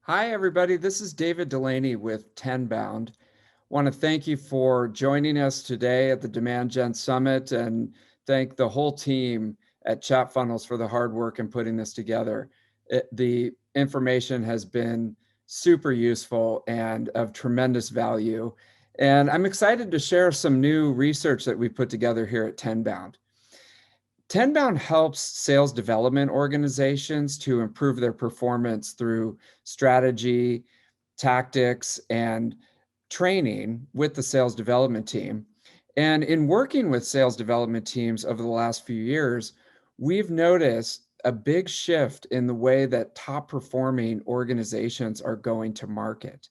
Hi, everybody. This is David Dulany with Tenbound. Want to thank you for joining us today at the Demand Gen Summit and thank the whole team at ChatFunnels for the hard work in putting this together. The information has been super useful and of tremendous value. And I'm excited to share some new research that we put together here at Tenbound. Tenbound helps sales development organizations to improve their performance through strategy, tactics, and training with the sales development team. And in working with sales development teams over the last few years, we've noticed a big shift in the way that top performing organizations are going to market.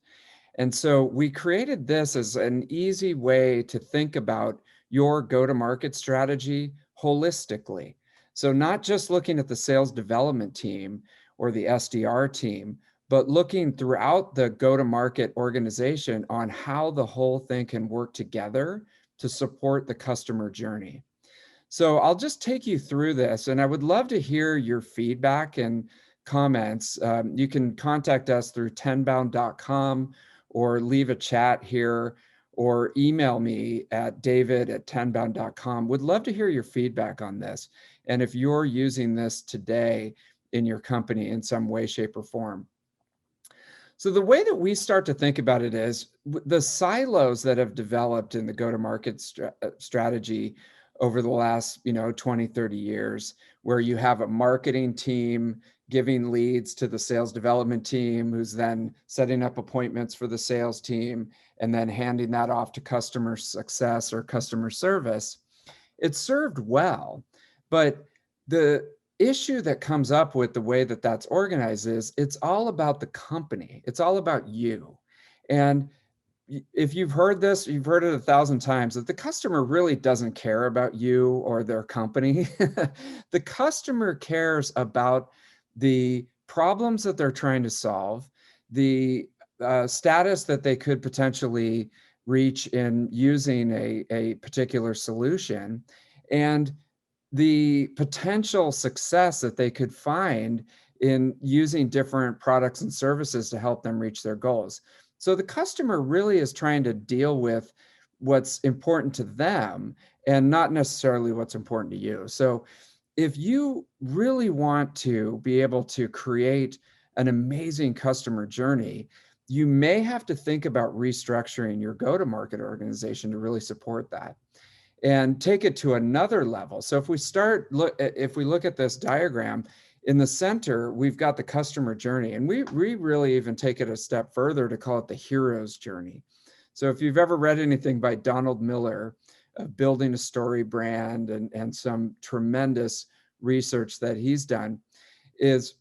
And so we created this as an easy way to think about your go-to-market strategy holistically. So not just looking at the sales development team or the SDR team, but looking throughout the go-to-market organization on how the whole thing can work together to support the customer journey. So I'll just take you through this, and I would love to hear your feedback and comments. You can contact us through tenbound.com or leave a chat here or email me at david@tenbound.com. Would love to hear your feedback on this. And if you're using this today in your company in some way, shape, or form. So the way that we start to think about it is the silos that have developed in the go-to-market strategy over the last, 20, 30 years, where you have a marketing team giving leads to the sales development team, who's then setting up appointments for the sales team and then handing that off to customer success or customer service. It served well, but the issue that comes up with the way that that's organized is it's all about the company. It's all about you. And if you've heard this, you've heard it 1,000 times, that the customer really doesn't care about you or their company. The customer cares about the problems that they're trying to solve, the status that they could potentially reach in using a particular solution, and the potential success that they could find in using different products and services to help them reach their goals. So the customer really is trying to deal with what's important to them and not necessarily what's important to you. So if you really want to be able to create an amazing customer journey, you may have to think about restructuring your go-to-market organization to really support that and take it to another level. So if we look at this diagram, in the center, we've got the customer journey, and we really even take it a step further to call it the hero's journey. So if you've ever read anything by Donald Miller of building a story brand and some tremendous research that he's done, is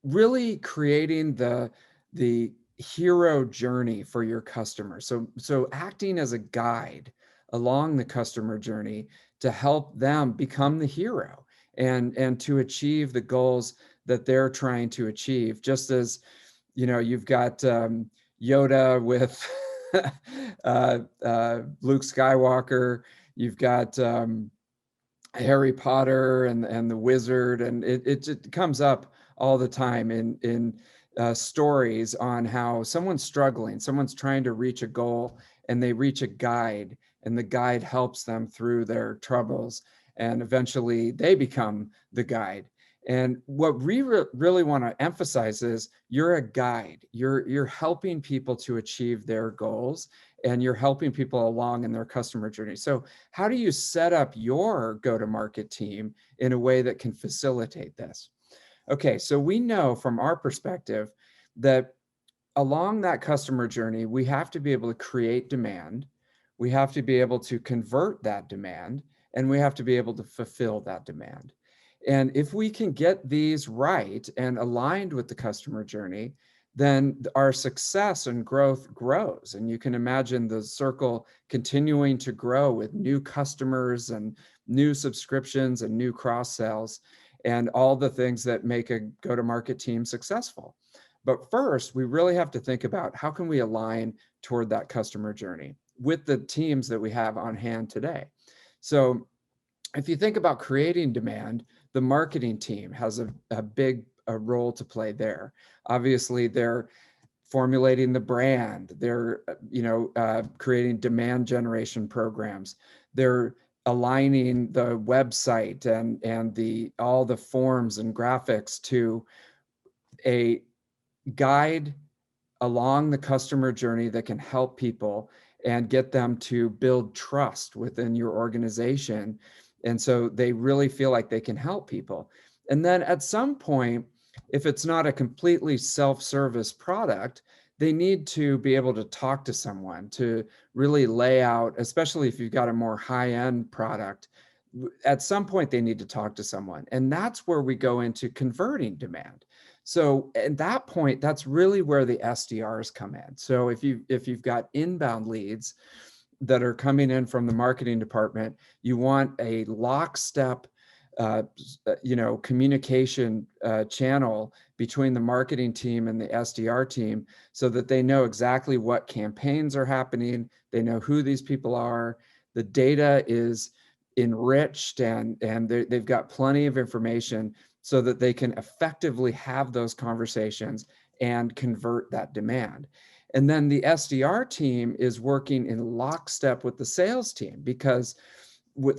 really creating the hero journey for your customer. So acting as a guide along the customer journey to help them become the hero and to achieve the goals that they're trying to achieve. Just as you've got Yoda with Luke Skywalker, you've got Harry Potter and the wizard, and it comes up all the time in stories on how someone's struggling, someone's trying to reach a goal, and they reach a guide, and the guide helps them through their troubles, and eventually they become the guide. And what we really want to emphasize is you're a guide. You're helping people to achieve their goals, and you're helping people along in their customer journey. So how do you set up your go-to-market team in a way that can facilitate this? Okay, so we know from our perspective that along that customer journey, we have to be able to create demand, we have to be able to convert that demand, and we have to be able to fulfill that demand. And if we can get these right and aligned with the customer journey, then our success and growth grows. And you can imagine the circle continuing to grow with new customers and new subscriptions and new cross sales and all the things that make a go-to-market team successful. But first, we really have to think about how can we align toward that customer journey with the teams that we have on hand today. So if you think about creating demand, the marketing team has a big a role to play there. Obviously, they're formulating the brand, they're creating demand generation programs, they're aligning the website and the all the forms and graphics to a guide along the customer journey that can help people and get them to build trust within your organization. And so they really feel like they can help people. And then at some point, if it's not a completely self-service product, they need to be able to talk to someone to really lay out, especially if you've got a more high-end product. At some point, they need to talk to someone. And that's where we go into converting demand. So at that point, that's really where the SDRs come in. So if you've got inbound leads that are coming in from the marketing department, you want a lockstep communication channel between the marketing team and the SDR team, so that they know exactly what campaigns are happening, they know who these people are, the data is enriched, and they've got plenty of information so that they can effectively have those conversations and convert that demand. And then the SDR team is working in lockstep with the sales team, because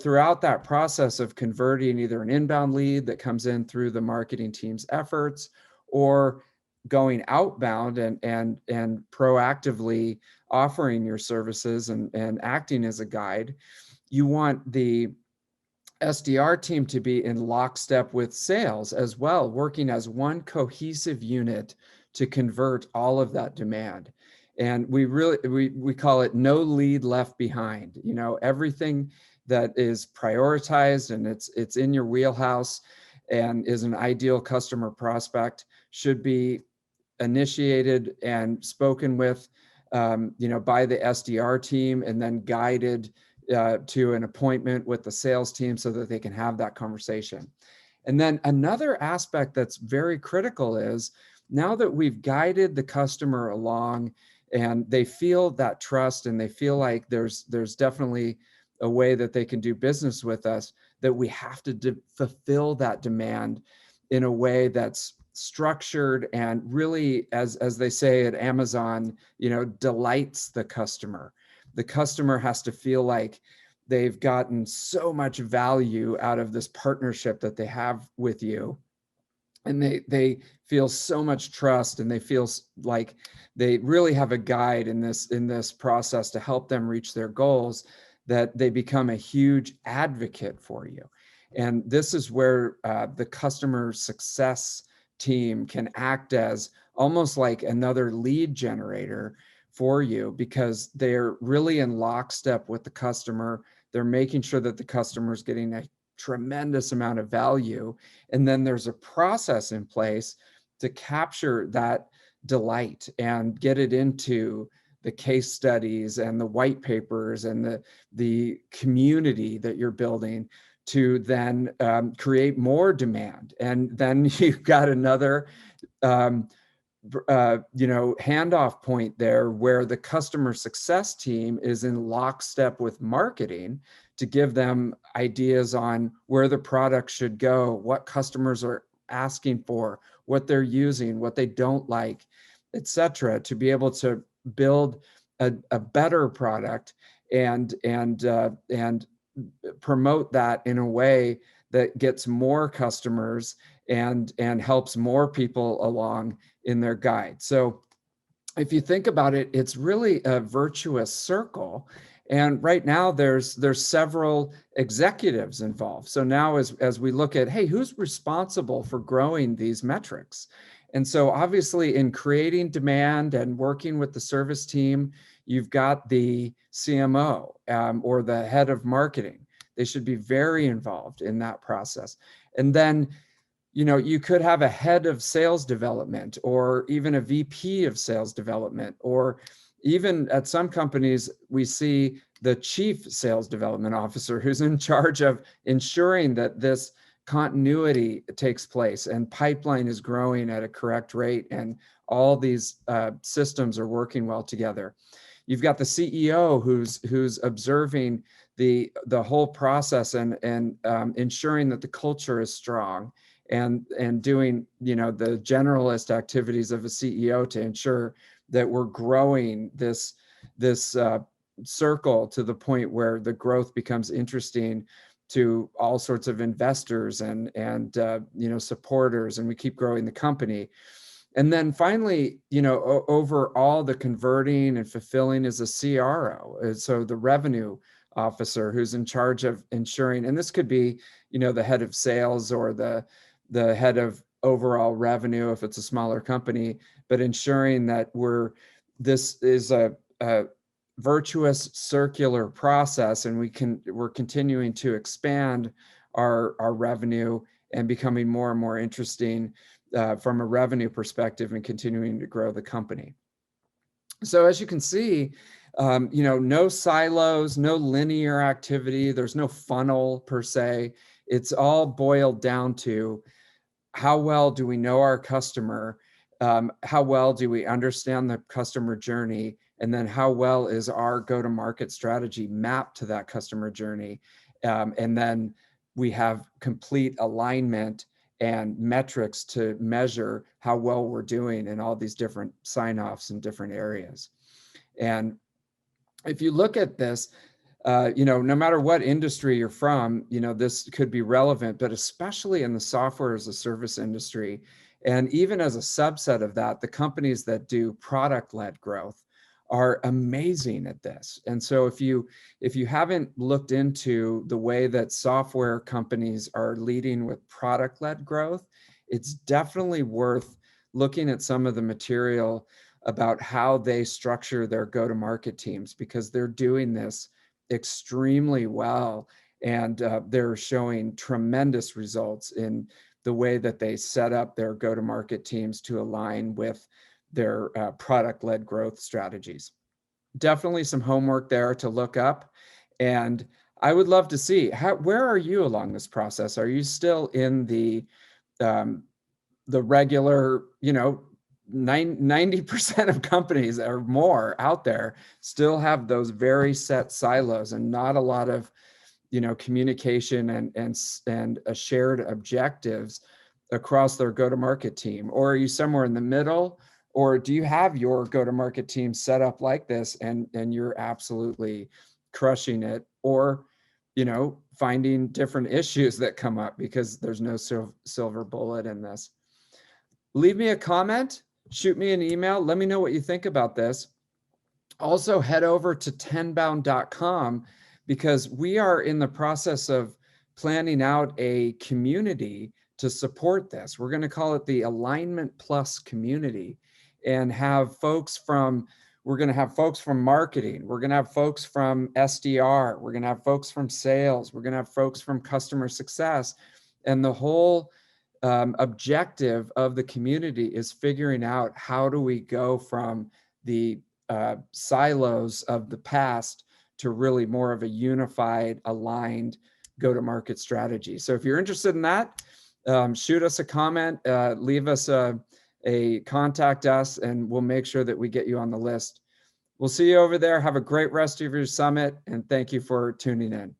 throughout that process of converting either an inbound lead that comes in through the marketing team's efforts, or going outbound and proactively offering your services and acting as a guide, you want the SDR team to be in lockstep with sales as well, working as one cohesive unit to convert all of that demand. And we call it no lead left behind. Everything that is prioritized and it's in your wheelhouse and is an ideal customer prospect should be initiated and spoken with, by the SDR team, and then guided to an appointment with the sales team so that they can have that conversation. And then another aspect that's very critical is, now that we've guided the customer along and they feel that trust and they feel like there's definitely a way that they can do business with us, that we have to fulfill that demand in a way that's structured and really, as they say at Amazon, delights the customer. The customer has to feel like they've gotten so much value out of this partnership that they have with you. And they feel so much trust, and they feel like they really have a guide in this process to help them reach their goals, that they become a huge advocate for you. And this is where the customer success team can act as almost like another lead generator for you, because they're really in lockstep with the customer. They're making sure that the customer is getting a tremendous amount of value. And then there's a process in place to capture that delight and get it into the case studies and the white papers and the community that you're building, to then create more demand. And then you've got another handoff point there, where the customer success team is in lockstep with marketing to give them ideas on where the product should go, what customers are asking for, what they're using, what they don't like, etc., to be able to build a better product and promote that in a way that gets more customers and helps more people along in their guide. So if you think about it, it's really a virtuous circle. And right now there's several executives involved. So now as we look at, hey, who's responsible for growing these metrics? And so obviously in creating demand and working with the service team, you've got the CMO or the head of marketing. They should be very involved in that process. And then you could have a head of sales development, or even a VP of sales development, or even at some companies, we see the chief sales development officer, who's in charge of ensuring that this continuity takes place and pipeline is growing at a correct rate and all these systems are working well together. You've got the CEO who's observing the whole process and ensuring that the culture is strong and doing, the generalist activities of a CEO to ensure that we're growing this circle to the point where the growth becomes interesting to all sorts of investors and supporters, and we keep growing the company. And then finally, overall, the converting and fulfilling is a CRO. So the revenue officer who's in charge of ensuring, and this could be, the head of sales or the head of overall revenue if it's a smaller company, but ensuring that this is a virtuous circular process, and we're continuing to expand our revenue and becoming more and more interesting from a revenue perspective and continuing to grow the company. So as you can see, no silos, no linear activity, there's no funnel per se. It's all boiled down to how well do we know our customer? How well do we understand the customer journey? And then how well is our go-to-market strategy mapped to that customer journey? And then we have complete alignment and metrics to measure how well we're doing in all these different sign-offs in different areas. And if you look at this, no matter what industry you're from, this could be relevant, but especially in the software as a service industry. And even as a subset of that, the companies that do product-led growth are amazing at this. And so if you haven't looked into the way that software companies are leading with product-led growth, it's definitely worth looking at some of the material about how they structure their go-to-market teams, because they're doing this extremely well, and they're showing tremendous results in the way that they set up their go-to-market teams to align with their product-led growth strategies. Definitely some homework there to look up, and I would love to see where are you along this process? Are you still in the regular, 90% of companies or more out there still have those very set silos and not a lot of, communication and a shared objectives across their go-to-market team? Or are you somewhere in the middle? Or do you have your go-to-market team set up like this and you're absolutely crushing it? Or, finding different issues that come up because there's no silver bullet in this. Leave me a comment, shoot me an email, let me know what you think about this. Also, head over to tenbound.com, because we are in the process of planning out a community to support this. We're going to call it the Alignment Plus community, and we're going to have folks from marketing, we're going to have folks from SDR, we're going to have folks from sales, we're going to have folks from customer success. And the whole objective of the community is figuring out how do we go from the silos of the past to really more of a unified, aligned go-to-market strategy. So if you're interested in that, shoot us a comment, leave us contact us, and we'll make sure that we get you on the list. We'll see you over there. Have a great rest of your summit, and thank you for tuning in.